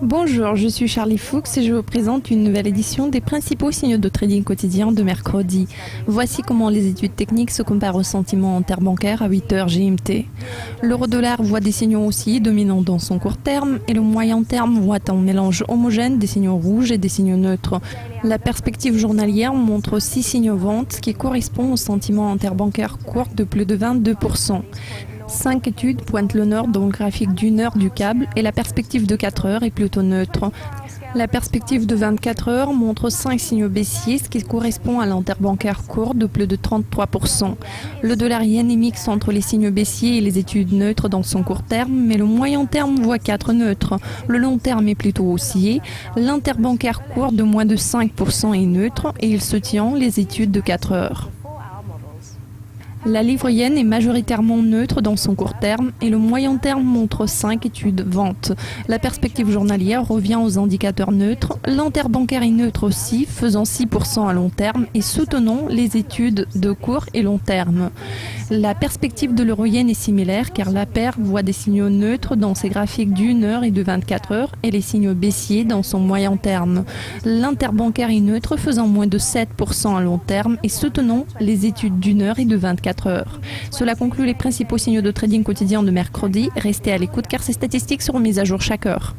Bonjour, je suis Charlie Fuchs et je vous présente une nouvelle édition des principaux signaux de trading quotidien de mercredi. Voici comment les études techniques se comparent aux sentiments interbancaires à 8h GMT. L'euro-dollar voit des signaux aussi dominants dans son court terme et le moyen terme voit un mélange homogène des signaux rouges et des signaux neutres. La perspective journalière montre 6 signaux ventes qui correspondent aux sentiments interbancaires courts de plus de 22%. 5 études pointent le nord dans le graphique d'une heure du câble et la perspective de 4 heures est plutôt neutre. La perspective de 24 heures montre 5 signaux baissiers, ce qui correspond à l'interbancaire court de plus de 33%. Le dollar yen est mixte entre les signaux baissiers et les études neutres dans son court terme, mais le moyen terme voit 4 neutres. Le long terme est plutôt haussier. L'interbancaire court de moins de 5% est neutre et il se tient les études de 4 heures. La livre yen est majoritairement neutre dans son court terme et le moyen terme montre 5 études ventes. La perspective journalière revient aux indicateurs neutres. L'interbancaire est neutre aussi, faisant 6% à long terme et soutenant les études de court et long terme. La perspective de l'euro yen est similaire car la paire voit des signaux neutres dans ses graphiques d'une heure et de 24 heures et les signaux baissiers dans son moyen terme. L'interbancaire est neutre, faisant moins de 7% à long terme et soutenant les études d'une heure et de 24 heures. Cela conclut les principaux signaux de trading quotidien de mercredi. Restez à l'écoute car ces statistiques seront mises à jour chaque heure.